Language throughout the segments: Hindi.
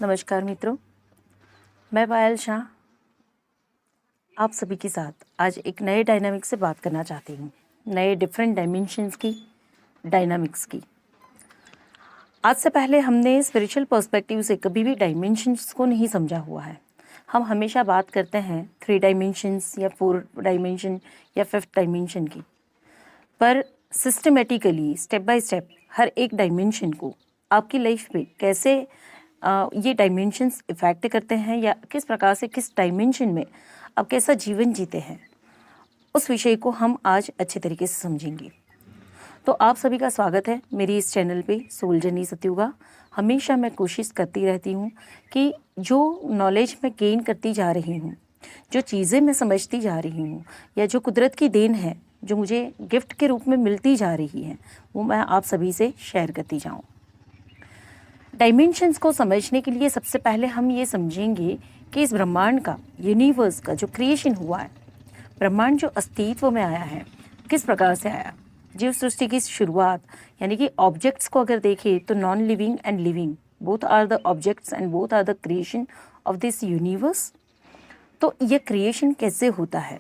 नमस्कार मित्रों, मैं पायल शाह आप सभी के साथ आज एक नए डायनामिक्स से बात करना चाहती हूँ, नए डिफरेंट डायमेंशंस की, डायनामिक्स की। आज से पहले हमने स्पिरिचुअल पर्सपेक्टिव से कभी भी डायमेंशंस को नहीं समझा हुआ है। हम हमेशा बात करते हैं 3 डायमेंशंस या 4 डायमेंशन या 5th डायमेंशन की, पर सिस्टमेटिकली स्टेप बाय स्टेप हर एक डायमेंशन को आपकी लाइफ में कैसे ये डायमेंशंस इफेक्ट करते हैं या किस प्रकार से किस डायमेंशन में आप कैसा जीवन जीते हैं, उस विषय को हम आज अच्छे तरीके से समझेंगे। तो आप सभी का स्वागत है मेरी इस चैनल पे सोल जर्नी सत्युगा। हमेशा मैं कोशिश करती रहती हूँ कि जो नॉलेज मैं गेन करती जा रही हूँ, जो चीज़ें मैं समझती जा रही हूँ या जो कुदरत की देन है जो मुझे गिफ्ट के रूप में मिलती जा रही है, वो मैं आप सभी से शेयर करती जाऊँ। डायमेंशंस को समझने के लिए सबसे पहले हम ये समझेंगे कि इस ब्रह्मांड का, यूनिवर्स का जो क्रिएशन हुआ है, ब्रह्मांड जो अस्तित्व में आया है, किस प्रकार से आया। जीव सृष्टि की शुरुआत यानी कि ऑब्जेक्ट्स को अगर देखें तो non living and living both are the objects and both are the creation of this universe. तो ये क्रिएशन कैसे होता है?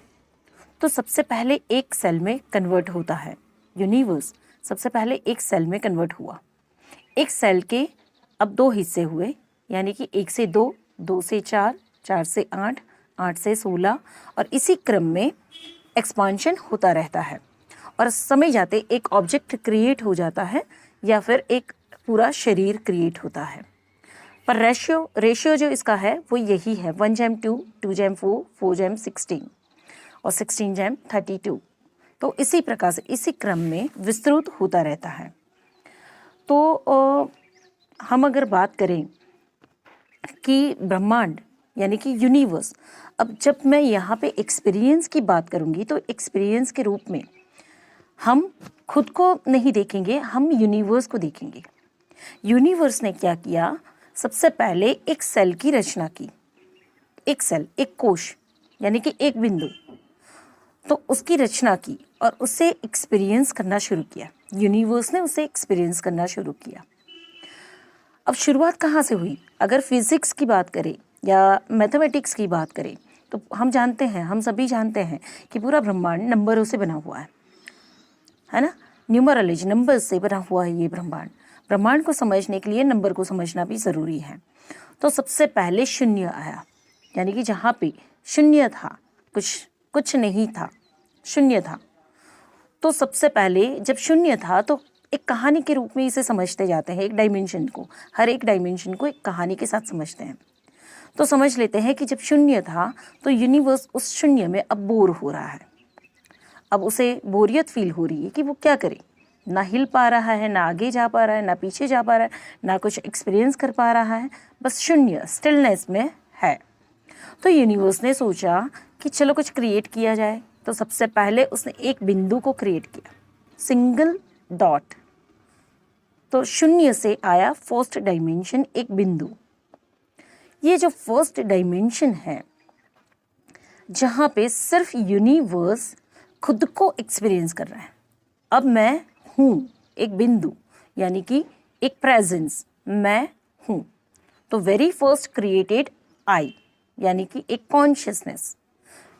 तो सबसे पहले एक सेल में कन्वर्ट होता है। यूनिवर्स सबसे पहले एक सेल में कन्वर्ट हुआ। एक सेल के अब 2 हिस्से हुए, यानी कि 1 से 2, 2 से 4, 4 से 8, 8 से 16 और इसी क्रम में एक्सपांशन होता रहता है और समय जाते एक ऑब्जेक्ट क्रिएट हो जाता है या फिर एक पूरा शरीर क्रिएट होता है। पर रेशियो जो इसका है वो यही है, 1:2, 2:4, 4:16 और 16:32। तो इसी प्रकार से इसी क्रम में विस्तृत होता रहता है। तो हम अगर बात करें कि ब्रह्मांड यानी कि यूनिवर्स, अब जब मैं यहाँ पे एक्सपीरियंस की बात करूँगी तो एक्सपीरियंस के रूप में हम खुद को नहीं देखेंगे, हम यूनिवर्स को देखेंगे। यूनिवर्स ने क्या किया? सबसे पहले एक सेल की रचना की। एक सेल, एक कोश यानी कि एक बिंदु, तो उसकी रचना की और उससे एक्सपीरियंस करना शुरू किया। यूनिवर्स ने उसे एक्सपीरियंस करना शुरू किया। अब शुरुआत कहाँ से हुई? अगर फिजिक्स की बात करें या मैथमेटिक्स की बात करें तो हम जानते हैं, हम सभी जानते हैं कि पूरा ब्रह्मांड नंबरों से बना हुआ है ना। न्यूमरोलॉजी, नंबर्स से बना हुआ है ये ब्रह्मांड। ब्रह्मांड को समझने के लिए नंबर को समझना भी ज़रूरी है। तो सबसे पहले शून्य आया, यानी कि जहाँ पे शून्य था, कुछ नहीं था, शून्य था। तो सबसे पहले जब शून्य था तो एक कहानी के रूप में इसे समझते जाते हैं। एक डायमेंशन को, हर एक डायमेंशन को एक कहानी के साथ समझते हैं। तो समझ लेते हैं कि जब शून्य था तो यूनिवर्स उस शून्य में अब बोर हो रहा है। अब उसे बोरियत फील हो रही है कि वो क्या करे, ना हिल पा रहा है, ना आगे जा पा रहा है, ना पीछे जा पा रहा है, ना कुछ एक्सपीरियंस कर पा रहा है, बस शून्य स्टिलनेस में है। तो यूनिवर्स ने सोचा कि चलो कुछ क्रिएट किया जाए। तो सबसे पहले उसने एक बिंदु को क्रिएट किया, सिंगल डॉट। तो शून्य से आया फर्स्ट डायमेंशन, एक बिंदु। ये जो फर्स्ट डायमेंशन है जहाँ पे सिर्फ यूनिवर्स खुद को एक्सपीरियंस कर रहा है। अब मैं हूँ एक बिंदु, यानी कि एक प्रेजेंस, मैं हूँ। तो वेरी फर्स्ट क्रिएटेड आई, यानी कि एक कॉन्शियसनेस।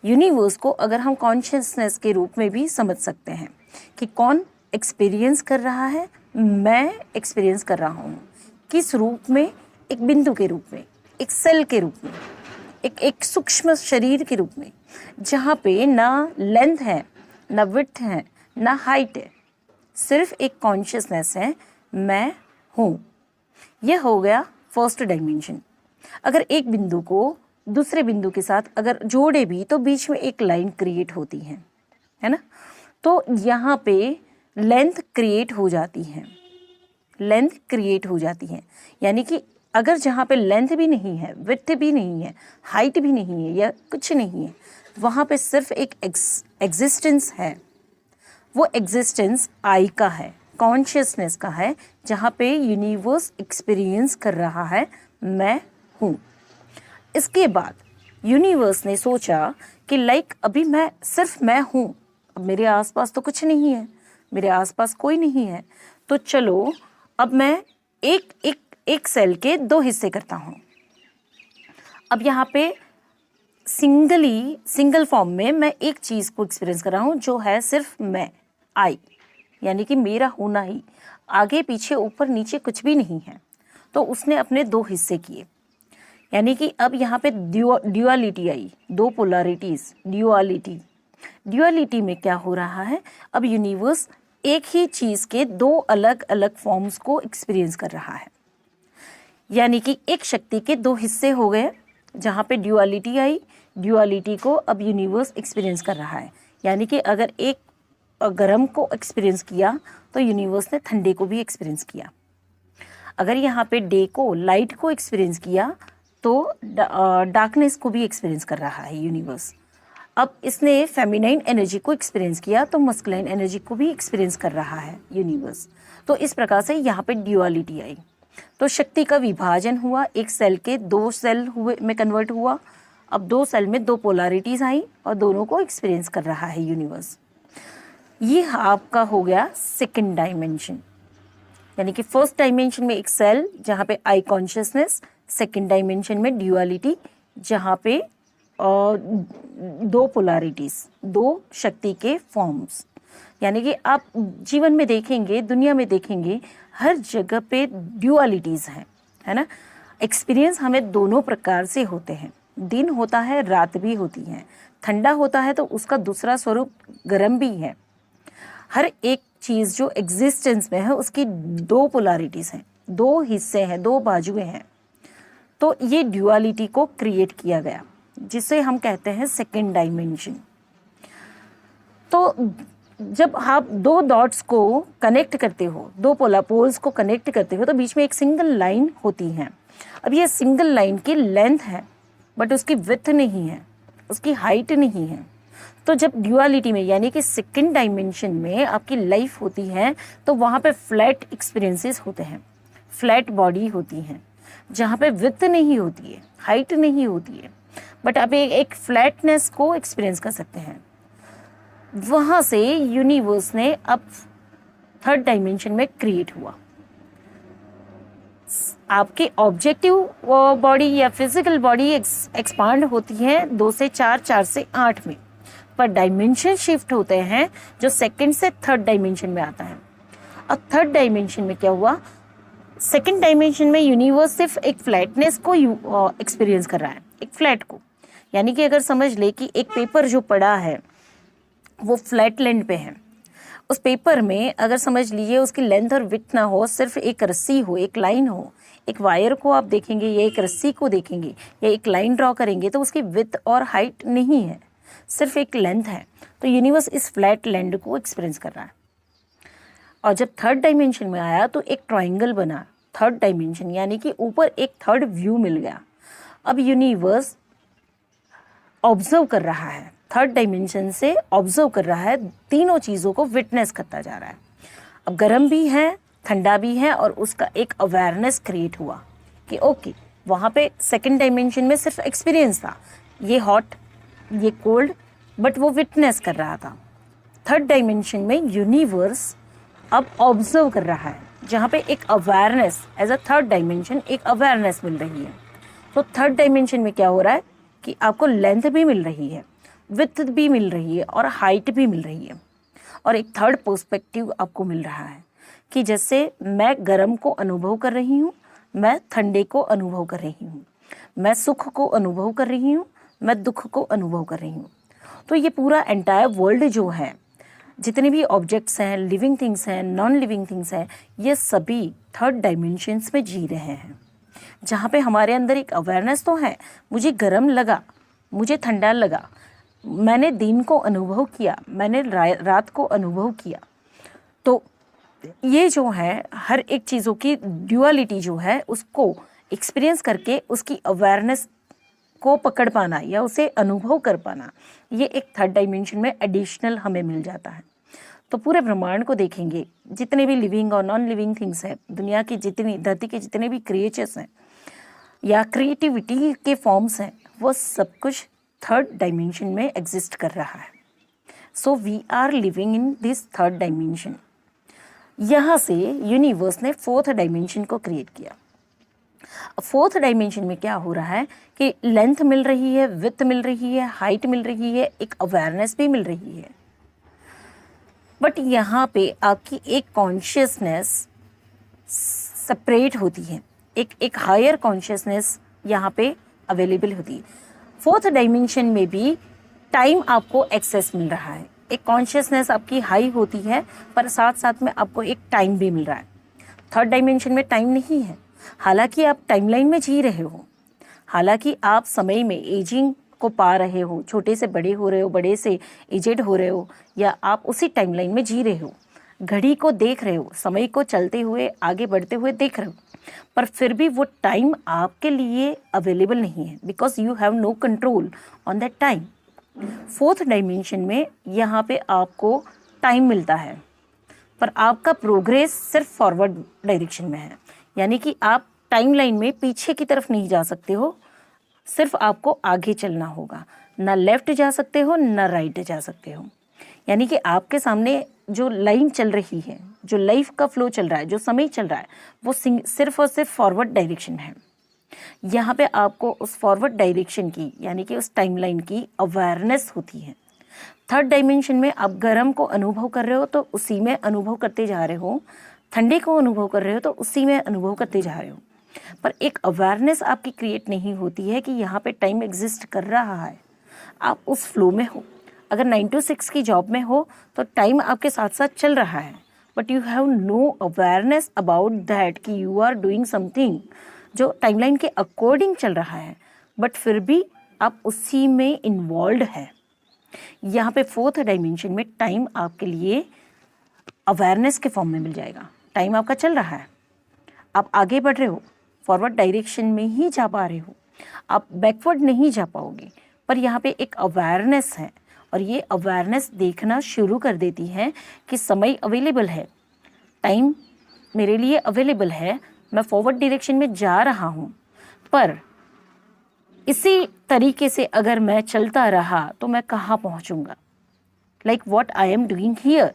यूनिवर्स को अगर हम कॉन्शियसनेस के रूप में भी समझ सकते हैं कि कौन एक्सपीरियंस कर रहा है, मैं एक्सपीरियंस कर रहा हूँ। किस रूप में? एक बिंदु के रूप में, एक सेल के रूप में, एक सूक्ष्म शरीर के रूप में, जहाँ पे ना लेंथ है, ना विड्थ है, ना हाइट है, सिर्फ एक कॉन्शियसनेस है, मैं हूँ। यह हो गया फर्स्ट डायमेंशन। अगर एक बिंदु को दूसरे बिंदु के साथ अगर जोड़े भी तो बीच में एक लाइन क्रिएट होती है ना। तो यहाँ पे लेंथ क्रिएट हो जाती है, लेंथ क्रिएट हो जाती है। यानी कि अगर जहाँ पे लेंथ भी नहीं है, विड्थ भी नहीं है, हाइट भी नहीं है या कुछ नहीं है, वहाँ पे सिर्फ एक एग्जिस्टेंस है। वो एग्जिस्टेंस आई का है, कॉन्शियसनेस का है, जहाँ पे यूनिवर्स एक्सपीरियंस कर रहा है, मैं हूँ। इसके बाद यूनिवर्स ने सोचा कि अभी सिर्फ मैं हूँ, अब मेरे आसपास तो कुछ नहीं है, मेरे आसपास कोई नहीं है, तो चलो अब मैं एक सेल के 2 हिस्से करता हूँ। अब यहाँ पे सिंगल फॉर्म में मैं एक चीज़ को एक्सपीरियंस कर रहा हूँ जो है सिर्फ मैं, आई, यानी कि मेरा होना ही, आगे पीछे ऊपर नीचे कुछ भी नहीं है। तो उसने अपने दो हिस्से किए, यानी कि अब यहाँ पे ड्यूअलिटी आई, दो पोलैरिटीज, ड्यूअलिटी में क्या हो रहा है, अब यूनिवर्स एक ही चीज़ के दो अलग अलग फॉर्म्स को एक्सपीरियंस कर रहा है, यानी कि एक शक्ति के दो हिस्से हो गए। जहाँ पे ड्यूअलिटी आई, ड्यूअलिटी को अब यूनिवर्स एक्सपीरियंस कर रहा है, यानी कि अगर एक गर्म को एक्सपीरियंस किया तो यूनिवर्स ने ठंडे को भी एक्सपीरियंस किया। अगर यहाँ पे डे को, लाइट को एक्सपीरियंस किया तो डार्कनेस को भी एक्सपीरियंस कर रहा है यूनिवर्स। अब इसने फेमिनाइन एनर्जी को एक्सपीरियंस किया तो मस्कुलाइन एनर्जी को भी एक्सपीरियंस कर रहा है यूनिवर्स। तो इस प्रकार से यहाँ पे ड्यूअलिटी आई, तो शक्ति का विभाजन हुआ, एक सेल के दो सेल हुए में कन्वर्ट हुआ। अब दो सेल में दो पोलैरिटीज आई और दोनों को एक्सपीरियंस कर रहा है यूनिवर्स। ये आपका हो गया सेकंड डायमेंशन, यानी कि फर्स्ट डायमेंशन में एक सेल जहाँ पे आई कॉन्शियसनेस, सेकंड डायमेंशन में ड्यूअलिटी जहाँ पे दो पोलैरिटीज, दो शक्ति के फॉर्म्स। यानी कि आप जीवन में देखेंगे, दुनिया में देखेंगे, हर जगह पे ड्यूअलिटीज हैं, है ना। एक्सपीरियंस हमें दोनों प्रकार से होते हैं, दिन होता है, रात भी होती है, ठंडा होता है तो उसका दूसरा स्वरूप गर्म भी है। हर एक चीज़ जो एग्जिस्टेंस में है उसकी दो पोलैरिटीज हैं, दो हिस्से हैं, दो बाजुएं हैं। तो ये ड्यूअलिटी को क्रिएट किया गया, जिसे हम कहते हैं सेकंड डायमेंशन। तो जब आप दो डॉट्स को कनेक्ट करते हो, दो पोलर्स को कनेक्ट करते हो, तो बीच में एक सिंगल लाइन होती है। अब ये सिंगल लाइन की लेंथ है बट उसकी विड्थ नहीं है, उसकी हाइट नहीं है। तो जब ड्यूअलिटी में, यानी कि सेकंड डायमेंशन में आपकी लाइफ होती है तो वहाँ पे फ्लैट एक्सपीरियंसेस होते हैं, फ्लैट बॉडी होती है जहाँ पे विड्थ नहीं होती है, हाइट नहीं होती है, बट आप एक फ्लैटनेस को एक्सपीरियंस कर सकते हैं। वहाँ से यूनिवर्स ने अब थर्ड डायमेंशन में क्रिएट हुआ। आपके ऑब्जेक्टिव बॉडी या फिजिकल बॉडी एक्सपांड होती है 2 से 4, 4 से 8 में, पर डायमेंशन शिफ्ट होते हैं जो सेकंड से थर्ड डायमेंशन में आता है। अब थर्ड डायमेंशन में क्या हुआ, सेकंड डायमेंशन में यूनिवर्स सिर्फ एक फ्लैटनेस को एक्सपीरियंस कर रहा है, एक फ्लैट को। यानी कि अगर समझ ले कि एक पेपर जो पड़ा है वो फ्लैट लैंड पे है, उस पेपर में अगर समझ लीजिए उसकी लेंथ और विड्थ ना हो, सिर्फ एक रस्सी हो, एक लाइन हो, एक वायर को आप देखेंगे या एक रस्सी को देखेंगे या एक लाइन ड्रॉ करेंगे तो उसकी विड्थ और हाइट नहीं है, सिर्फ एक लेंथ है। तो यूनिवर्स इस फ्लैट लैंड को एक्सपीरियंस कर रहा है। और जब थर्ड डायमेंशन में आया तो एक ट्राइंगल बना, थर्ड डायमेंशन, यानी कि ऊपर एक थर्ड व्यू मिल गया। अब यूनिवर्स ऑब्जर्व कर रहा है, थर्ड डायमेंशन से ऑब्जर्व कर रहा है, तीनों चीज़ों को विटनेस करता जा रहा है। अब गर्म भी है, ठंडा भी है, और उसका एक अवेयरनेस क्रिएट हुआ कि ओके, वहाँ पे सेकंड डायमेंशन में सिर्फ एक्सपीरियंस था, ये हॉट, ये कोल्ड, बट वो विटनेस कर रहा था। थर्ड डायमेंशन में यूनिवर्स अब ऑब्जर्व कर रहा है, जहाँ पे एक awareness, as a third dimension एक अवेयरनेस मिल रही है। तो थर्ड डायमेंशन में क्या हो रहा है कि आपको लेंथ भी मिल रही है, विड्थ भी मिल रही है और हाइट भी मिल रही है, और एक थर्ड पर्सपेक्टिव आपको मिल रहा है कि जैसे मैं गर्म को अनुभव कर रही हूँ, मैं ठंडे को अनुभव कर रही हूँ, मैं सुख को अनुभव कर रही हूँ, मैं दुख को अनुभव कर रही हूँ। तो ये पूरा एंटायर वर्ल्ड जो है, जितने भी ऑब्जेक्ट्स हैं, लिविंग थिंग्स हैं, नॉन लिविंग थिंग्स हैं, ये सभी थर्ड डायमेंशंस में जी रहे हैं, जहाँ पे हमारे अंदर एक अवेयरनेस तो है, मुझे गर्म लगा, मुझे ठंडा लगा, मैंने दिन को अनुभव किया, मैंने रात को अनुभव किया। तो ये जो है हर एक चीज़ों की ड्यूअलिटी जो है उसको एक्सपीरियंस करके उसकी अवेयरनेस को पकड़ पाना या उसे अनुभव कर पाना, ये एक थर्ड डायमेंशन में एडिशनल हमें मिल जाता है। तो पूरे ब्रह्मांड को देखेंगे, जितने भी लिविंग और नॉन लिविंग थिंग्स हैं, दुनिया की जितनी, धरती के जितने भी क्रिएचर्स हैं या क्रिएटिविटी के फॉर्म्स हैं, वो सब कुछ थर्ड डायमेंशन में एग्जिस्ट कर रहा है। So we are living in this third dimension. यहाँ से यूनिवर्स ने फोर्थ डायमेंशन को क्रिएट किया। फोर्थ डायमेंशन में क्या हो रहा है कि लेंथ मिल रही है, विड्थ मिल रही है, हाइट मिल रही है, एक अवेयरनेस भी मिल रही है, बट यहाँ पे आपकी एक कॉन्शियसनेस सेपरेट होती है, एक हायर कॉन्शियसनेस यहाँ पे अवेलेबल होती है। फोर्थ डायमेंशन में भी टाइम आपको एक्सेस मिल रहा है, एक कॉन्शियसनेस आपकी हाई होती है, पर साथ साथ में आपको एक टाइम भी मिल रहा है। थर्ड डायमेंशन में टाइम नहीं है, हालांकि आप टाइमलाइन में जी रहे हो, हालांकि आप समय में एजिंग को पा रहे हो, छोटे से बड़े हो रहे हो, बड़े से एजेड हो रहे हो, या आप उसी टाइमलाइन में जी रहे हो, घड़ी को देख रहे हो, समय को चलते हुए आगे बढ़ते हुए देख रहे हो, पर फिर भी वो टाइम आपके लिए अवेलेबल नहीं है, because you have no control on that time. Fourth dimension में यहाँ पे आपको टाइम मिलता है, पर आपका प्रोग्रेस सिर्फ फॉरवर्ड डायरेक्शन में है, यानी कि आप टाइमलाइन में पीछे की तरफ नहीं जा सकते हो, सिर्फ आपको आगे चलना होगा, ना लेफ्ट जा सकते हो ना राइट जा सकते हो। यानी कि आपके सामने जो लाइन चल रही है, जो लाइफ का फ्लो चल रहा है, जो समय चल रहा है, वो सिर्फ और सिर्फ फॉरवर्ड डायरेक्शन है। यहाँ पे आपको उस फॉरवर्ड डायरेक्शन की, यानी कि उस टाइमलाइन की अवेयरनेस होती है। थर्ड डायमेंशन में आप गर्म को अनुभव कर रहे हो तो उसी में अनुभव करते जा रहे हो, ठंडे को अनुभव कर रहे हो तो उसी में अनुभव करते जा रहे हो, पर एक अवेयरनेस आपकी क्रिएट नहीं होती है कि यहाँ पे टाइम एग्जिस्ट कर रहा है, आप उस फ्लो में हो। अगर 9 to 6 की जॉब में हो तो टाइम आपके साथ साथ चल रहा है, but you have no awareness about that कि यू आर डूइंग समथिंग जो टाइमलाइन के अकॉर्डिंग चल रहा है, बट फिर भी आप उसी में इन्वॉल्व है। यहाँ पे फोर्थ डायमेंशन में टाइम आपके लिए अवेयरनेस के फॉर्म में मिल जाएगा। टाइम आपका चल रहा है, आप आगे बढ़ रहे हो, फॉरवर्ड डायरेक्शन में ही जा पा रहे हो, आप बैकवर्ड नहीं जा पाओगे, पर यहाँ पे एक अवेयरनेस है, और ये अवेयरनेस देखना शुरू कर देती है कि समय अवेलेबल है, टाइम मेरे लिए अवेलेबल है, मैं फॉरवर्ड डायरेक्शन में जा रहा हूँ, पर इसी तरीके से अगर मैं चलता रहा तो मैं कहाँ पहुँचूँगा, like what I am doing here.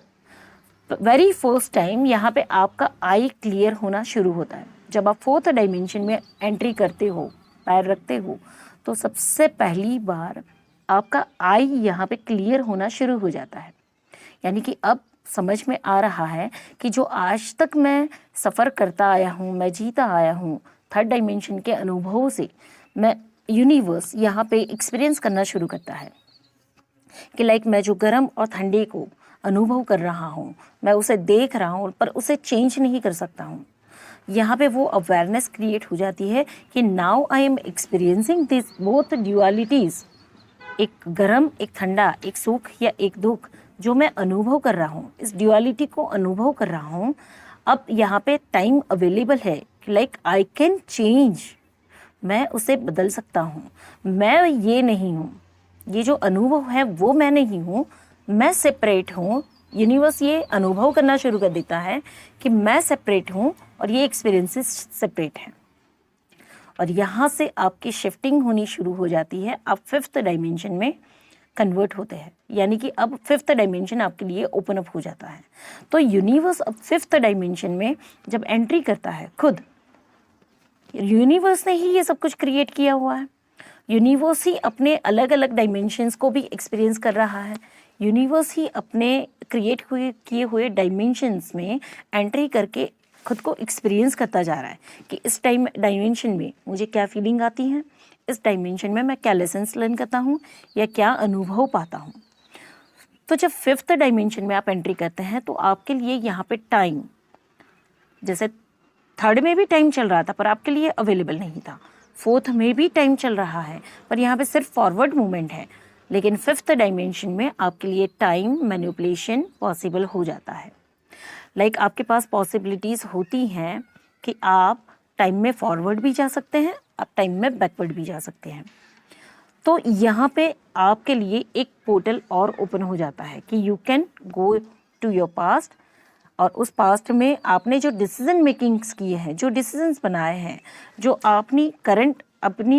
Very first time यहाँ पे आपका आई क्लियर होना शुरू होता है। जब आप फोर्थ डायमेंशन में एंट्री करते हो, पैर रखते हो, तो सबसे पहली बार आपका आई यहाँ पे क्लियर होना शुरू हो जाता है, यानी कि अब समझ में आ रहा है कि जो आज तक मैं सफ़र करता आया हूँ, मैं जीता आया हूँ, थर्ड डायमेंशन के अनुभवों से मैं यूनिवर्स यहाँ पे एक्सपीरियंस करना शुरू करता है कि लाइक मैं जो गर्म और ठंडे को अनुभव कर रहा हूँ, मैं उसे देख रहा हूँ, पर उसे चेंज नहीं कर सकता हूँ। यहाँ पे वो अवेयरनेस क्रिएट हो जाती है कि now I am experiencing this both dualities, एक गर्म एक ठंडा, एक सुख या एक दुख जो मैं अनुभव कर रहा हूँ, इस ड्यूअलिटी को अनुभव कर रहा हूँ। अब यहाँ पे टाइम अवेलेबल है, लाइक आई कैन चेंज, मैं उसे बदल सकता हूँ, मैं ये नहीं हूँ, ये जो अनुभव है वो मैं नहीं हूँ, मैं सेपरेट हूँ। यूनिवर्स ये अनुभव करना शुरू कर देता है कि मैं सेपरेट हूँ और ये एक्सपीरियंसेस सेपरेट हैं, और यहाँ से आपकी शिफ्टिंग होनी शुरू हो जाती है। आप फिफ्थ डायमेंशन में कन्वर्ट होते हैं, यानी कि अब फिफ्थ डायमेंशन आपके लिए ओपन अप हो जाता है। तो यूनिवर्स अब फिफ्थ डायमेंशन में जब एंट्री करता है, खुद यूनिवर्स ने ही ये सब कुछ क्रिएट किया हुआ है, यूनिवर्स ही अपने अलग अलग डायमेंशंस को भी एक्सपीरियंस कर रहा है, यूनिवर्स ही अपने क्रिएट किए हुए डायमेंशंस में एंट्री करके खुद को एक्सपीरियंस करता जा रहा है कि इस डायमेंशन में मुझे क्या फीलिंग आती है, इस डायमेंशन में मैं क्या लेसन्स लर्न करता हूँ या क्या अनुभव पाता हूँ। तो जब फिफ्थ डायमेंशन में आप एंट्री करते हैं तो आपके लिए यहाँ पे टाइम, जैसे थर्ड में भी टाइम चल रहा था पर आपके लिए अवेलेबल नहीं था, फोर्थ में भी टाइम चल रहा है पर यहाँ पे सिर्फ फॉरवर्ड मूवमेंट है, लेकिन फिफ्थ डायमेंशन में आपके लिए टाइम मैनिपुलेशन पॉसिबल हो जाता है। लाइक आपके पास पॉसिबिलिटीज़ होती हैं कि आप टाइम में फॉरवर्ड भी जा सकते हैं, आप टाइम में बैकवर्ड भी जा सकते हैं। तो यहाँ पे आपके लिए एक पोर्टल और ओपन हो जाता है कि you can go to your past, और उस पास्ट में आपने जो डिसीजन मेकिंग्स किए हैं, जो डिसीजंस बनाए हैं, जो अपनी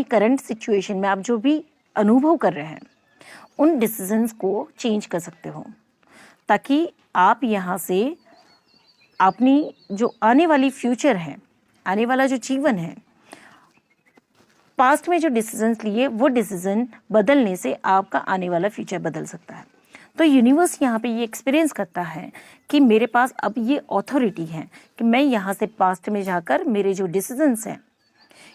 करंट सिचुएशन में आप जो भी अनुभव कर रहे हैं, उन डिसीजंस को चेंज कर सकते हो, ताकि आप यहाँ से अपनी जो आने वाली फ्यूचर है, आने वाला जो जीवन है, पास्ट में जो डिसीजंस लिए वो डिसीजन बदलने से आपका आने वाला फ्यूचर बदल सकता है। तो यूनिवर्स यहाँ पे ये एक्सपीरियंस करता है कि मेरे पास अब ये अथॉरिटी है कि मैं यहाँ से पास्ट में जाकर मेरे जो डिसीजंस हैं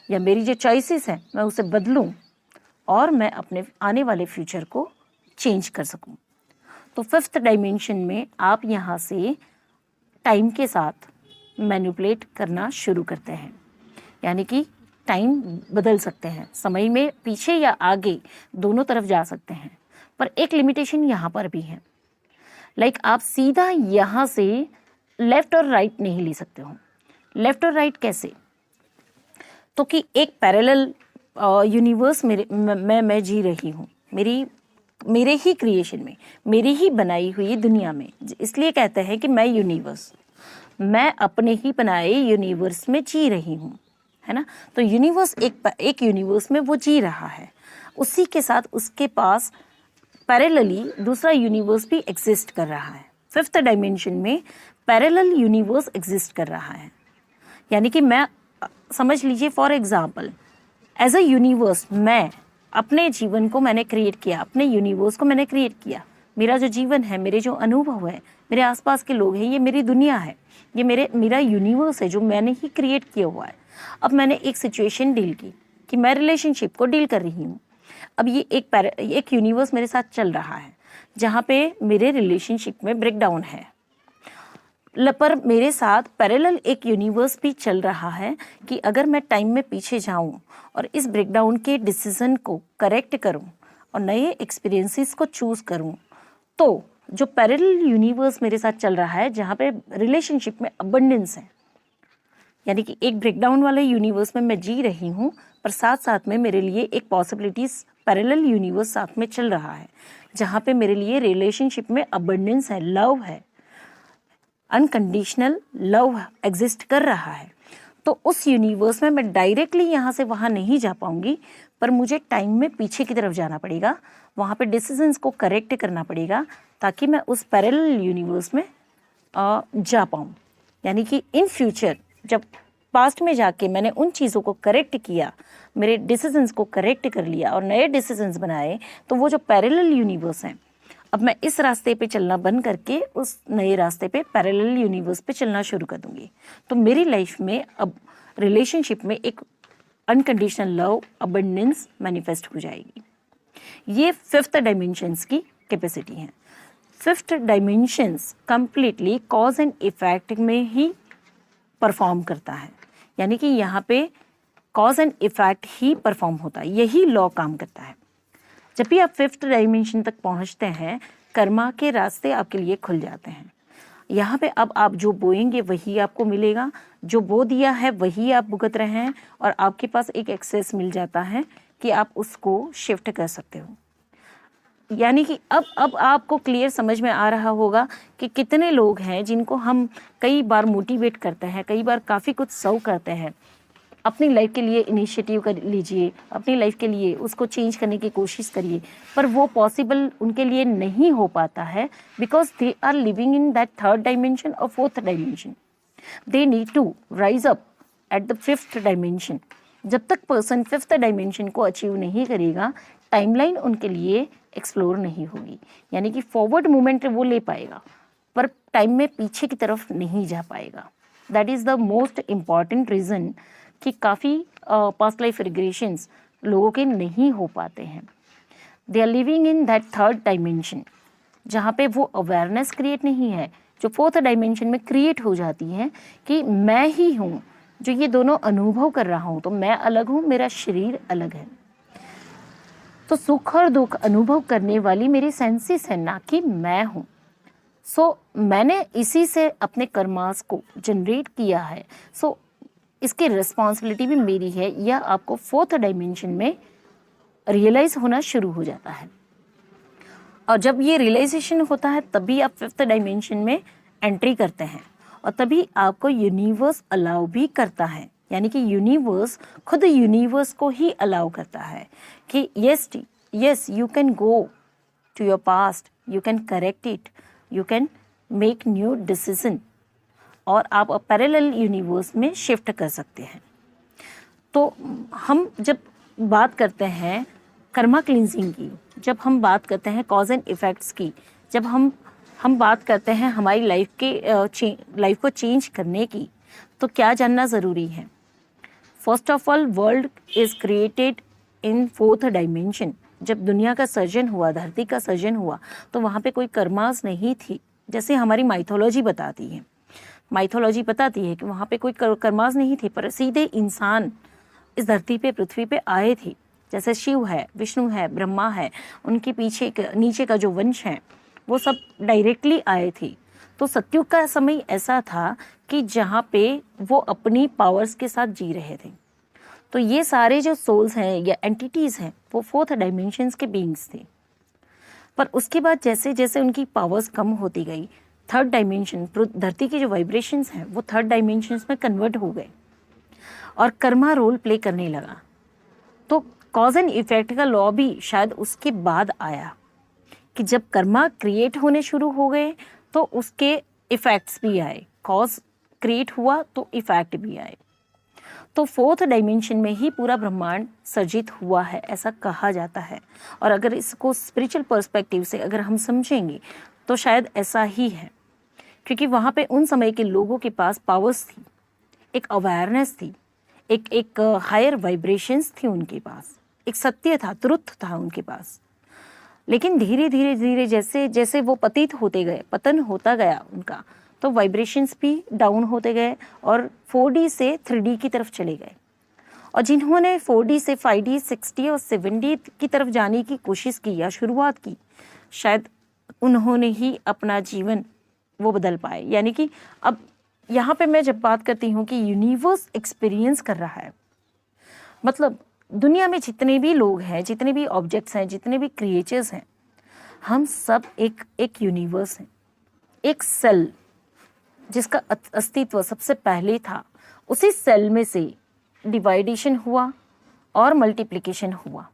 या मेरी जो चॉइसेस हैं मैं उसे बदलूं और मैं अपने आने वाले फ्यूचर को चेंज कर सकूं। तो फिफ्थ डायमेंशन में आप यहाँ से टाइम के साथ मैनिपुलेट करना शुरू करते हैं, यानी कि टाइम बदल सकते हैं, समय में पीछे या आगे दोनों तरफ जा सकते हैं। पर एक लिमिटेशन यहाँ पर भी है, लाइक आप सीधा यहाँ से लेफ्ट और राइट नहीं ले सकते हो। लेफ्ट और राइट कैसे? तो कि एक पैरेलल यूनिवर्स मैं जी रही हूँ मेरे ही क्रिएशन में, मेरी ही बनाई हुई दुनिया में। इसलिए कहते हैं कि मैं यूनिवर्स, मैं अपने ही बनाए यूनिवर्स में जी रही हूँ, है ना। तो यूनिवर्स एक यूनिवर्स में वो जी रहा है, उसी के साथ उसके पास पैरेलली दूसरा यूनिवर्स भी एग्जिस्ट कर रहा है। फिफ्थ डायमेंशन में पैरेलल यूनिवर्स एग्जिस्ट कर रहा है, यानी कि मैं समझ लीजिए for example as a universe मैं अपने जीवन को मैंने क्रिएट किया, अपने यूनिवर्स को मैंने क्रिएट किया। मेरा जो जीवन है, मेरे जो अनुभव है, मेरे आसपास के लोग हैं, ये मेरी दुनिया है, ये मेरा यूनिवर्स है जो मैंने ही क्रिएट किया हुआ है। अब मैंने एक सिचुएशन डील की कि मैं रिलेशनशिप को डील कर रही हूँ। अब ये एक यूनिवर्स मेरे साथ चल रहा है जहाँ पे मेरे रिलेशनशिप में ब्रेकडाउन है, पर मेरे साथ पैरेलल एक यूनिवर्स भी चल रहा है कि अगर मैं टाइम में पीछे जाऊं और इस ब्रेकडाउन के डिसीजन को करेक्ट करूं और नए एक्सपीरियंसेस को चूज करूं, तो जो पैरेलल यूनिवर्स मेरे साथ चल रहा है जहाँ पे रिलेशनशिप में अबंडेंस है, यानी कि एक ब्रेकडाउन वाले यूनिवर्स में मैं जी रही हूँ, पर साथ साथ में मेरे लिए एक पॉसिबिलिटीज पैरेलल यूनिवर्स साथ में चल रहा है जहाँ पे मेरे लिए रिलेशनशिप में अबंडेंस है, लव है, अनकंडीशनल लव एग्जिस्ट कर रहा है। तो उस यूनिवर्स में मैं डायरेक्टली यहाँ से वहाँ नहीं जा पाऊंगी, पर मुझे टाइम में पीछे की तरफ जाना पड़ेगा, वहाँ पे डिसीजंस को करेक्ट करना पड़ेगा ताकि मैं उस पैरेलल यूनिवर्स में जा पाऊँ। यानी कि इन फ्यूचर जब पास्ट में जाके मैंने उन चीज़ों को करेक्ट किया, मेरे डिसीजंस को करेक्ट कर लिया और नए डिसीजंस बनाए, तो वो जो पैरेलल यूनिवर्स हैं, अब मैं इस रास्ते पे चलना बंद करके उस नए रास्ते पे पैरेलल यूनिवर्स पे चलना शुरू कर दूंगी। तो मेरी लाइफ में अब रिलेशनशिप में एक अनकंडीशनल लव अबंडेंस मैनिफेस्ट हो जाएगी। ये फिफ्थ डायमेंशंस की कैपेसिटी है। Fifth dimensions completely cause and effect में ही परफॉर्म करता है, यानी कि यहाँ पे cause and effect he perform होता है, यही लॉ काम करता है। जब भी आप फिफ्थ डायमेंशन तक पहुंचते हैं, कर्मा के रास्ते आपके लिए खुल जाते हैं। यहाँ पे अब आप जो बोएंगे वही आपको मिलेगा, जो बो दिया है वही आप भुगत रहे हैं, और आपके पास एक एक्सेस मिल जाता है कि आप उसको शिफ्ट कर सकते हो। यानी कि अब आपको क्लियर समझ में आ रहा होगा कि कितने लोग हैं जिनको हम कई बार मोटिवेट करते हैं, कई बार काफ़ी कुछ सर्व करते हैं, अपनी लाइफ के लिए इनिशिएटिव कर लीजिए, अपनी लाइफ के लिए उसको चेंज करने की कोशिश करिए, पर वो पॉसिबल उनके लिए नहीं हो पाता है because they are living in that third dimension और fourth dimension. They need to rise up at the fifth dimension. जब तक पर्सन फिफ्थ डायमेंशन को अचीव नहीं करेगा, टाइमलाइन उनके लिए एक्सप्लोर नहीं होगी, यानी कि फॉरवर्ड मूवमेंट वो ले पाएगा पर टाइम में पीछे की तरफ नहीं जा पाएगा। That is the most important reason कि काफ़ी पास्ट लाइफ रिग्रेशंस लोगों के नहीं हो पाते हैं। They are living in that third dimension जहाँ पे वो अवेयरनेस क्रिएट नहीं है, जो फोर्थ डायमेंशन में क्रिएट हो जाती है कि मैं ही हूँ जो ये दोनों अनुभव कर रहा हूँ। तो मैं अलग हूँ, मेरा शरीर अलग है, तो सुख और दुख अनुभव करने वाली मेरी सेंसेस है, ना कि मैं हूँ। सो मैंने इसी से अपने कर्मास को जनरेट किया है, सो इसकी रिस्पॉन्सिबिलिटी भी मेरी है। यह आपको फोर्थ डायमेंशन में रियलाइज होना शुरू हो जाता है, और जब ये रियलाइजेशन होता है तभी आप फिफ्थ डायमेंशन में एंट्री करते हैं, और तभी आपको यूनिवर्स अलाउ भी करता है, यानी कि यूनिवर्स खुद यूनिवर्स को ही अलाउ करता है कि yes you can go to your past, you can correct it, you can make new decision, और आप पैरेलल यूनिवर्स में शिफ्ट कर सकते हैं। तो हम जब बात करते हैं कर्मा क्लिनजिंग की, जब हम बात करते हैं कॉज एंड इफ़ेक्ट्स की, जब हम बात करते हैं हमारी लाइफ को चेंज करने की, तो क्या जानना ज़रूरी है? First of all, world is created in fourth dimension. जब दुनिया का सर्जन हुआ, धरती का सर्जन हुआ, तो वहाँ पे कोई कर्मास नहीं थी, जैसे हमारी माइथोलॉजी बताती है। माइथोलॉजी बताती है कि वहाँ पे कोई कर्मास नहीं थे, पर सीधे इंसान इस धरती पे, पृथ्वी पे आए थे। जैसे शिव है, विष्णु है, ब्रह्मा है, उनके पीछे नीचे का जो वंश है वो सब डायरेक्टली आए थे। तो सतयुग का समय ऐसा था कि जहाँ पे वो अपनी पावर्स के साथ जी रहे थे। तो ये सारे जो सोल्स हैं या एंटिटीज़ हैं वो फोर्थ डायमेंशंस के बीइंग्स थे। पर उसके बाद जैसे जैसे उनकी पावर्स कम होती गई, थर्ड डायमेंशन, धरती की जो वाइब्रेशंस हैं वो थर्ड डायमेंशंस में कन्वर्ट हो गए और कर्मा रोल प्ले करने लगा। तो कॉज एंड इफेक्ट का लॉ भी शायद उसके बाद आया कि जब कर्मा क्रिएट होने शुरू हो गए तो उसके इफेक्ट्स भी आए। कॉज क्रिएट हुआ तो इफेक्ट भी आए। तो फोर्थ डायमेंशन में ही पूरा ब्रह्मांड सर्जित हुआ है, ऐसा कहा जाता है। और अगर इसको स्पिरिचुअल पर्सपेक्टिव से अगर हम समझेंगे तो शायद ऐसा ही है, क्योंकि वहाँ पे उन समय के लोगों के पास पावर्स थी, एक अवेयरनेस थी, एक हायर वाइब्रेशंस थी उनके पास, एक सत्य था, ट्रुथ था उनके पास। लेकिन धीरे धीरे धीरे जैसे जैसे वो पतित होते गए, पतन होता गया उनका, तो वाइब्रेशंस भी डाउन होते गए और 4D से 3D की तरफ चले गए। और जिन्होंने 4D से 5D, 6D और 7D की तरफ जाने की कोशिश की या शुरुआत की, शायद उन्होंने ही अपना जीवन वो बदल पाए। यानी कि अब यहाँ पे मैं जब बात करती हूँ कि यूनिवर्स एक्सपीरियंस कर रहा है, मतलब दुनिया में जितने भी लोग हैं, जितने भी ऑब्जेक्ट्स हैं, जितने भी क्रिएचर्स हैं, हम सब एक यूनिवर्स हैं। एक सेल जिसका अस्तित्व सबसे पहले था, उसी सेल में से डिवाइडेशन हुआ और मल्टीप्लिकेशन हुआ।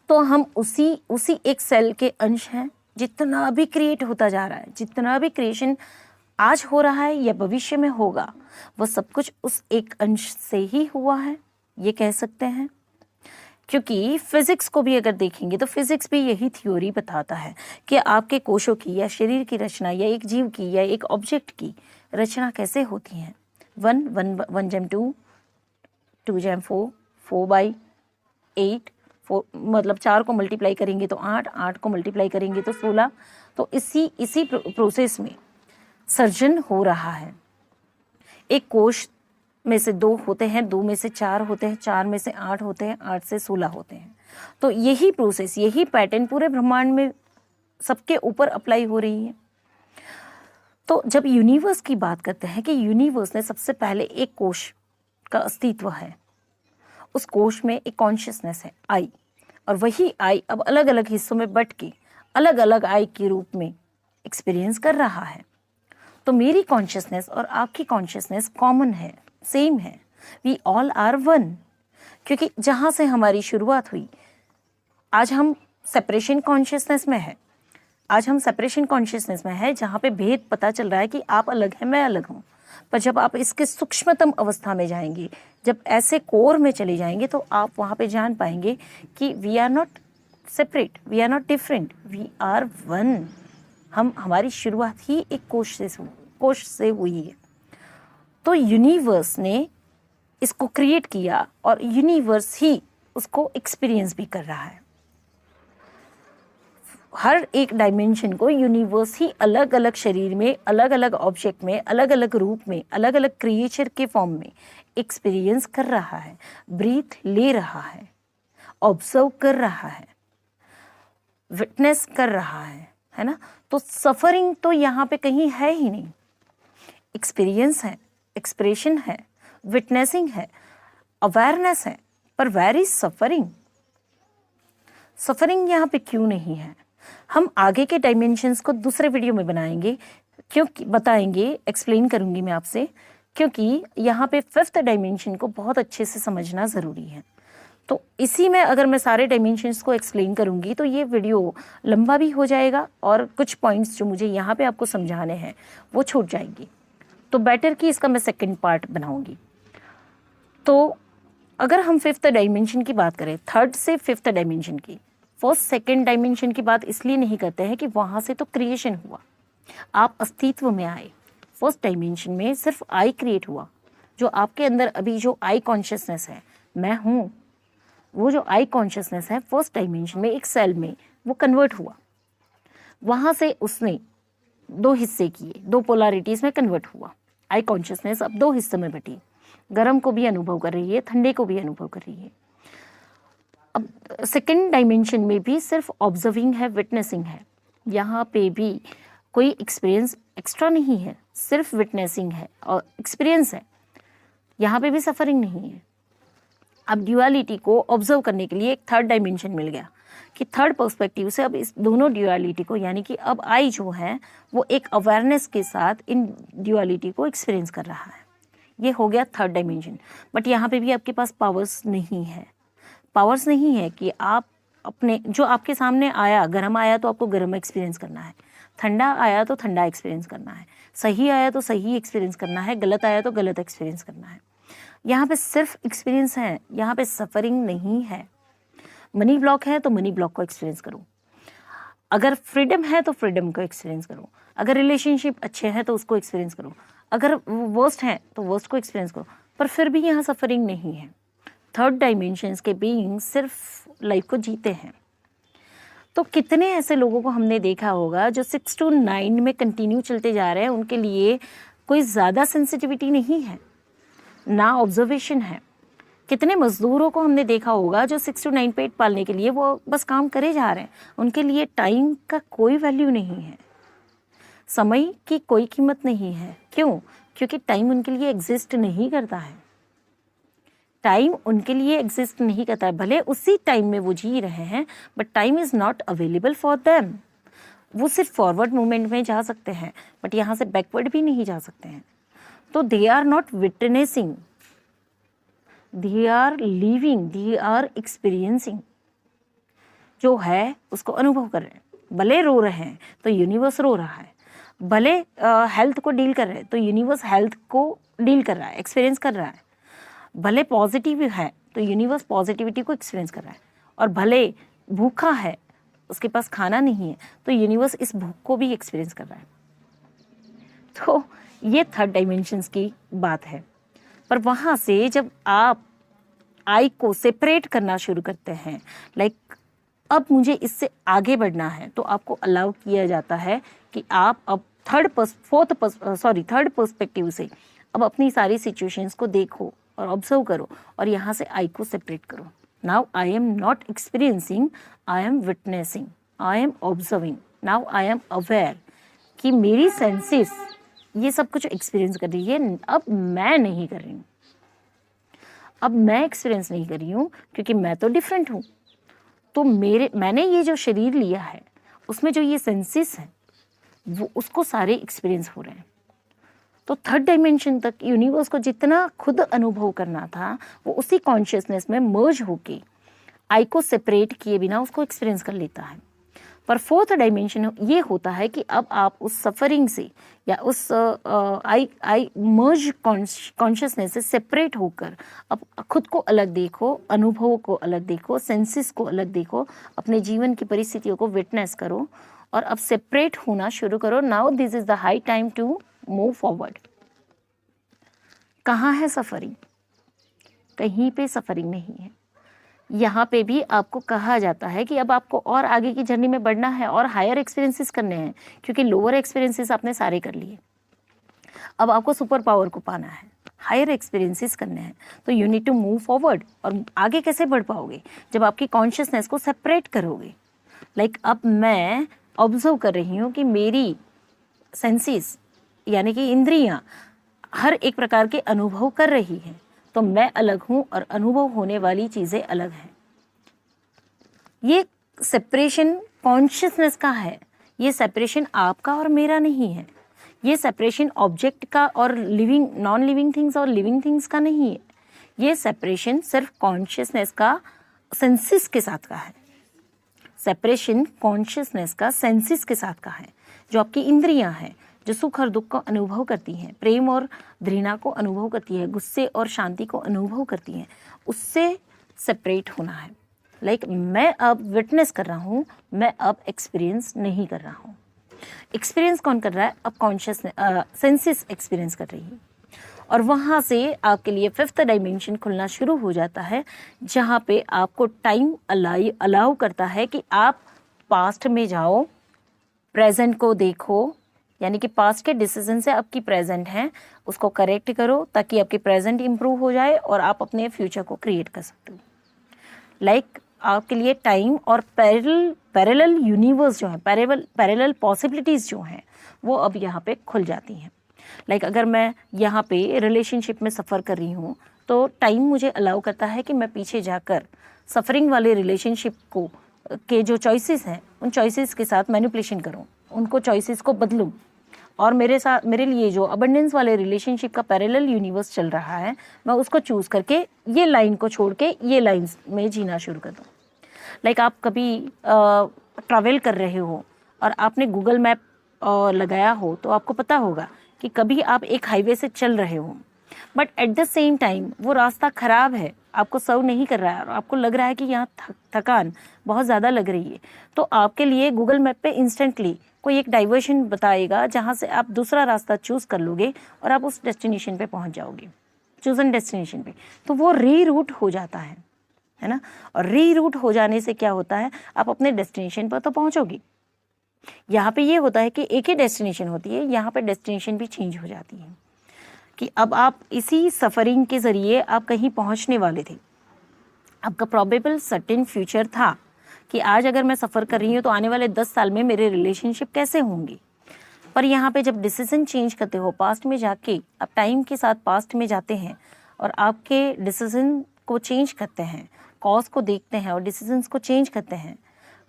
तो हम उसी एक सेल के अंश हैं। जितना भी क्रिएट होता जा रहा है, जितना भी क्रिएशन आज हो रहा है या भविष्य में होगा, वो सब कुछ उस एक अंश से ही हुआ है, ये कह सकते हैं। क्योंकि फिजिक्स को भी अगर देखेंगे तो फिजिक्स भी यही थ्योरी बताता है कि आपके कोशों की या शरीर की रचना या एक जीव की या एक ऑब्जेक्ट की रचना कैसे होती है। 1 जैम 2, 2 जैम 4, 4/8, 4 मतलब 4 को मल्टीप्लाई करेंगे तो 8, 8 को मल्टीप्लाई करेंगे तो 16। तो इसी प्रोसेस में सर्जन हो रहा है। एक कोश में से 2 होते हैं, 2 में से 4 होते हैं, 4 में से 8 होते हैं, 8 से 16 होते हैं। तो यही प्रोसेस, यही पैटर्न पूरे ब्रह्मांड में सबके ऊपर अप्लाई हो रही है। तो जब यूनिवर्स की बात करते हैं कि यूनिवर्स ने सबसे पहले एक कोश का अस्तित्व है, उस कोश में एक कॉन्शियसनेस है, आई, और वही आई अब अलग अलग हिस्सों में बट के अलग अलग आई के रूप में एक्सपीरियंस कर रहा है। तो मेरी कॉन्शियसनेस और आपकी कॉन्शियसनेस कॉमन है, सेम है, वी ऑल आर वन। क्योंकि जहाँ से हमारी शुरुआत हुई, आज हम सेपरेशन कॉन्शियसनेस में है, आज हम सेपरेशन कॉन्शियसनेस में है, जहाँ पे भेद पता चल रहा है कि आप अलग हैं, मैं अलग हूँ। पर जब आप इसके सूक्ष्मतम अवस्था में जाएंगे, जब ऐसे कोर में चले जाएंगे, तो आप वहाँ पे जान पाएंगे कि we are not separate, we are not different, we are one. हमारी शुरुआत ही एक कोश से हुई है। तो यूनिवर्स ने इसको क्रिएट किया और यूनिवर्स ही उसको एक्सपीरियंस भी कर रहा है। हर एक डायमेंशन को यूनिवर्स ही अलग अलग शरीर में, अलग अलग ऑब्जेक्ट में, अलग अलग रूप में, अलग अलग क्रिएचर के फॉर्म में एक्सपीरियंस कर रहा है, ब्रीथ ले रहा है, ऑब्जर्व कर रहा है, विटनेस कर रहा है ना। तो सफरिंग तो यहाँ पे कहीं है ही नहीं। एक्सपीरियंस है, एक्सप्रेशन है, विटनेसिंग है, अवेयरनेस है, पर वेर इज सफरिंग? सफरिंग यहाँ पे क्यों नहीं है? हम आगे के डायमेंशंस को दूसरे वीडियो में बनाएंगे, क्योंकि बताएंगे, एक्सप्लेन करूंगी मैं आपसे, क्योंकि यहाँ पे 5th डायमेंशन को बहुत अच्छे से समझना ज़रूरी है। तो इसी में अगर मैं सारे डायमेंशंस को एक्सप्लेन करूंगी तो ये वीडियो लंबा भी हो जाएगा और कुछ पॉइंट्स जो मुझे यहाँ पे आपको समझाने हैं वो छूट जाएंगी। तो बेटर कि इसका मैं सेकंड पार्ट बनाऊंगी। तो अगर हम फिफ्थ डायमेंशन की बात करें, थर्ड से फिफ्थ डायमेंशन की, फर्स्ट सेकंड डायमेंशन की बात इसलिए नहीं करते हैं कि वहाँ से तो क्रिएशन हुआ, आप अस्तित्व में आए। फर्स्ट डायमेंशन में सिर्फ आई क्रिएट हुआ, जो आपके अंदर अभी जो आई कॉन्शियसनेस है, मैं हूँ, वो जो आई कॉन्शियसनेस है फर्स्ट डायमेंशन में एक सेल में वो कन्वर्ट हुआ, वहाँ से उसने दो हिस्से किए, दो पोलैरिटीज़ में कन्वर्ट हुआ। आई कॉन्शियसनेस अब दो हिस्सों में बटी, गर्म को भी अनुभव कर रही है, ठंडे को भी अनुभव कर रही है। अब सेकंड डायमेंशन में भी सिर्फ ऑब्जर्विंग है, विटनेसिंग है, यहाँ पे भी कोई एक्सपीरियंस एक्स्ट्रा नहीं है, सिर्फ विटनेसिंग है और एक्सपीरियंस है, यहाँ पे भी सफरिंग नहीं है। अब ड्यूअलिटी को ऑब्जर्व करने के लिए एक थर्ड डायमेंशन मिल गया कि थर्ड पर्सपेक्टिव से अब इस दोनों ड्यूअलिटी को, यानी कि अब आई जो है वो एक अवेयरनेस के साथ इन ड्यूअलिटी को एक्सपीरियंस कर रहा है। ये हो गया थर्ड डायमेंशन। बट यहाँ पे भी आपके पास पावर्स नहीं है, पावर्स नहीं है कि आप अपने जो आपके सामने आया, गर्म आया तो आपको गर्म एक्सपीरियंस करना है, ठंडा आया तो ठंडा एक्सपीरियंस करना है, सही आया तो सही एक्सपीरियंस करना है, गलत आया तो गलत एक्सपीरियंस करना है। यहाँ पे सिर्फ एक्सपीरियंस है, यहाँ पे सफरिंग नहीं है। मनी ब्लॉक है तो मनी ब्लॉक को एक्सपीरियंस करो, अगर फ्रीडम है तो फ्रीडम को एक्सपीरियंस करो, अगर रिलेशनशिप अच्छे हैं तो उसको एक्सपीरियंस करो, अगर वर्स्ट है तो वर्स्ट को एक्सपीरियंस करो, पर फिर भी यहाँ सफरिंग नहीं है। थर्ड डायमेंशंस के बीइंग सिर्फ लाइफ को जीते हैं। तो कितने ऐसे लोगों को हमने देखा होगा जो 6 to 9 में कंटिन्यू चलते जा रहे हैं, उनके लिए कोई ज़्यादा सेंसिटिविटी नहीं है, ना ऑब्जर्वेशन है। कितने मजदूरों को हमने देखा होगा जो 6 to 9 पेट पालने के लिए वो बस काम करे जा रहे हैं, उनके लिए टाइम का कोई वैल्यू नहीं है, समय की कोई कीमत नहीं है। क्यों? क्योंकि टाइम उनके लिए एग्जिस्ट नहीं करता है, टाइम उनके लिए एग्जिस्ट नहीं करता है। भले उसी टाइम में वो जी रहे हैं, but time is not available for them. वो सिर्फ फॉरवर्ड मूवमेंट में जा सकते हैं, बट यहाँ से बैकवर्ड भी नहीं जा सकते हैं। तो they are not witnessing, they are living, they are experiencing. जो है उसको अनुभव कर रहे हैं। भले रो रहे हैं तो यूनिवर्स रो रहा है, भले हेल्थ को डील कर रहे हैं तो यूनिवर्स हेल्थ को डील कर रहा है, एक्सपीरियंस कर रहा है। भले पॉजिटिव है तो यूनिवर्स पॉजिटिविटी को एक्सपीरियंस कर रहा है, और भले भूखा है, उसके पास खाना नहीं है, तो यूनिवर्स इस भूख को भी एक्सपीरियंस कर रहा है। तो ये थर्ड डायमेंशंस की बात है। पर वहाँ से जब आप आई को सेपरेट करना शुरू करते हैं, लाइक अब मुझे इससे आगे बढ़ना है, तो आपको अलाउ किया जाता है कि आप अब थर्ड पर्सपेक्टिव से अब अपनी सारी सिचुएशंस को देखो और ऑब्जर्व करो, और यहाँ से आई को सेपरेट करो। Now I am not experiencing, I am witnessing, I am observing, now I am aware कि मेरी सेंसेस ये सब कुछ एक्सपीरियंस कर रही है, अब मैं नहीं कर रही हूँ, अब मैं एक्सपीरियंस नहीं कर रही हूँ, क्योंकि मैं तो डिफरेंट हूँ। तो मैंने ये जो शरीर लिया है उसमें जो ये सेंसेस हैं वो उसको सारे एक्सपीरियंस हो रहे हैं। तो थर्ड डायमेंशन तक यूनिवर्स को जितना खुद अनुभव करना था वो उसी कॉन्शियसनेस में मर्ज होके आई को सेपरेट किए बिना उसको एक्सपीरियंस कर लेता है। पर फोर्थ डायमेंशन ये होता है कि अब आप उस सफरिंग से या उस आई मर्ज कॉन्शियसनेस से सेपरेट होकर अब खुद को अलग देखो, अनुभवों को अलग देखो, सेंसेस को अलग देखो, अपने जीवन की परिस्थितियों को विटनेस करो और अब सेपरेट होना शुरू करो। Now this is the high time to move forward. कहाँ है सफरिंग? कहीं पे सफरिंग नहीं है। यहाँ पे भी आपको कहा जाता है कि अब आपको और आगे की जर्नी में बढ़ना है और हायर एक्सपीरियंसेस करने हैं, क्योंकि लोअर एक्सपीरियंसेस आपने सारे कर लिए। अब आपको सुपर पावर को पाना है, हायर एक्सपीरियंसेस करने हैं, तो you need to move forward. और आगे कैसे बढ़ पाओगे? जब आपकी कॉन्शियसनेस को सेपरेट करोगे। लाइक अब मैं ऑब्जर्व कर रही हूँ कि मेरी सेंसेस यानी कि इंद्रियां हर एक प्रकार के अनुभव कर रही हैं, तो मैं अलग हूँ और अनुभव होने वाली चीज़ें अलग हैं। ये सेपरेशन कॉन्शियसनेस का है, ये सेपरेशन आपका और मेरा नहीं है। ये सेपरेशन ऑब्जेक्ट का और लिविंग नॉन लिविंग थिंग्स और लिविंग थिंग्स का नहीं है। ये सेपरेशन सिर्फ कॉन्शियसनेस का सेंसिस के साथ का है। सेपरेशन कॉन्शियसनेस का सेंसिस के साथ का है। जो आपकी इंद्रियां हैं, जो सुख और दुख को अनुभव करती हैं, प्रेम और घृणा को अनुभव करती है, गुस्से और शांति को अनुभव करती हैं, उससे सेपरेट होना है। लाइक मैं अब विटनेस कर रहा हूँ, मैं अब एक्सपीरियंस नहीं कर रहा हूँ। एक्सपीरियंस कौन कर रहा है? अब कॉन्शियसनेस, सेंसेस एक्सपीरियंस कर रही है। और वहाँ से आपके लिए फिफ्थ डायमेंशन खुलना शुरू हो जाता है, जहाँ पे आपको टाइम अलाउ करता है कि आप पास्ट में जाओ, प्रेजेंट को देखो, यानी कि पास्ट के डिसीजन से आपकी प्रेजेंट है उसको करेक्ट करो, ताकि आपकी प्रेजेंट इंप्रूव हो जाए और आप अपने फ्यूचर को क्रिएट कर सकते हो। लाइक आपके लिए टाइम और पैरेलल यूनिवर्स जो है, पैरेलल पॉसिबिलिटीज़ जो हैं, वो अब यहाँ पे खुल जाती हैं। लाइक अगर मैं यहाँ पे रिलेशनशिप में सफ़र कर रही हूँ, तो टाइम मुझे अलाउ करता है कि मैं पीछे जाकर सफरिंग वाले रिलेशनशिप को के जो चॉइसेस हैं, उन चॉइसेस के साथ मैनिपुलेशन करूँ, उनको चॉइसेस को बदलूँ, और मेरे लिए जो अबंडेंस वाले रिलेशनशिप का पैरेलल यूनिवर्स चल रहा है, मैं उसको चूज़ करके ये लाइन को छोड़ के ये लाइन्स में जीना शुरू कर दूँ। लाइक आप कभी ट्रैवल कर रहे हो और आपने गूगल मैप लगाया हो, तो आपको पता होगा कि कभी आप एक हाईवे से चल रहे हो, but at the same time वो रास्ता ख़राब है, आपको सर्व नहीं कर रहा है और आपको लग रहा है कि यहाँ थकान बहुत ज़्यादा लग रही है, तो आपके लिए गूगल मैप पे इंस्टेंटली कोई एक डाइवर्शन बताएगा, जहाँ से आप दूसरा रास्ता चूज़ कर लोगे और आप उस डेस्टिनेशन पे पहुँच जाओगे, चूज़न डेस्टिनेशन पे। तो वो रीरूट हो जाता है ना। और रीरूट हो जाने से क्या होता है, आप अपने डेस्टिनेशन पर तो पहुँचोगे। यहाँ पे ये होता है कि एक ही डेस्टिनेशन होती है, यहाँ पे डेस्टिनेशन भी चेंज हो जाती है कि अब आप इसी सफ़रिंग के ज़रिए आप कहीं पहुँचने वाले थे। आपका प्रोबेबल सर्टेन फ्यूचर था कि आज अगर मैं सफ़र कर रही हूँ तो आने वाले 10 साल में मेरे रिलेशनशिप कैसे होंगे। पर यहाँ पे जब डिसीजन चेंज करते हो, पास्ट में जाके आप टाइम के साथ पास्ट में जाते हैं और आपके डिसीजन को चेंज करते हैं, कॉज को देखते हैं और डिसीजंस को चेंज करते हैं,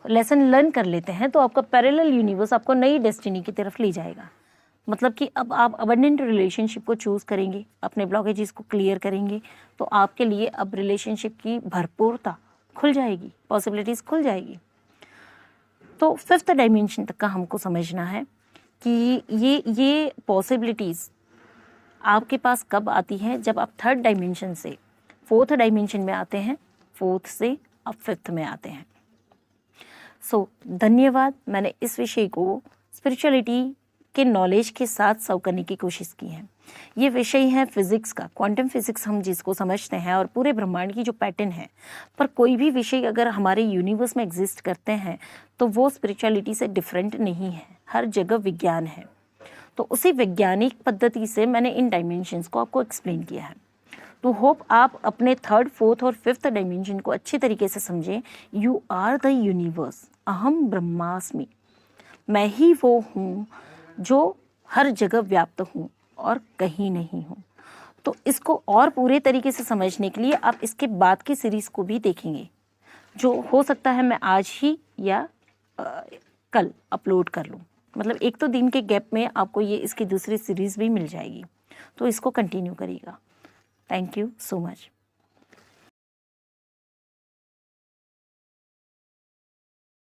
लेसन लर्न कर लेते हैं, तो आपका पैरेलल यूनिवर्स आपको नई डेस्टिनी की तरफ ले जाएगा। मतलब कि अब आप अबंडेंट रिलेशनशिप को चूज़ करेंगे, अपने ब्लॉकेजेस को क्लियर करेंगे, तो आपके लिए अब रिलेशनशिप की भरपूरता खुल जाएगी, पॉसिबिलिटीज़ खुल जाएगी। तो फिफ्थ डायमेंशन तक का हमको समझना है कि ये पॉसिबिलिटीज़ आपके पास कब आती हैं, जब आप थर्ड डायमेंशन से फोर्थ डायमेंशन में आते हैं, फोर्थ से आप फिफ्थ में आते हैं। सो धन्यवाद। मैंने इस विषय को स्पिरिचुअलिटी के नॉलेज के साथ सर्व करने की कोशिश की है। ये विषय है फिजिक्स का, क्वांटम फिजिक्स हम जिसको समझते हैं, और पूरे ब्रह्मांड की जो पैटर्न है। पर कोई भी विषय अगर हमारे यूनिवर्स में एग्जिस्ट करते हैं तो वो स्पिरिचुअलिटी से डिफरेंट नहीं है, हर जगह विज्ञान है। तो उसी वैज्ञानिक पद्धति से मैंने इन डायमेंशंस को आपको एक्सप्लेन किया है। तो होप आप अपने थर्ड, फोर्थ और फिफ्थ डायमेंशन को अच्छी तरीके से समझें। यू आर द यूनिवर्स, अहम ब्रह्मास्मि। मैं ही वो हूँ जो हर जगह व्याप्त हूँ और कहीं नहीं हूँ। तो इसको और पूरे तरीके से समझने के लिए आप इसके बाद की सीरीज़ को भी देखेंगे, जो हो सकता है मैं आज ही या कल अपलोड कर लूँ। मतलब एक तो दिन के गैप में आपको ये इसकी दूसरी सीरीज़ भी मिल जाएगी, तो इसको कंटिन्यू करिएगा। Thank you so much.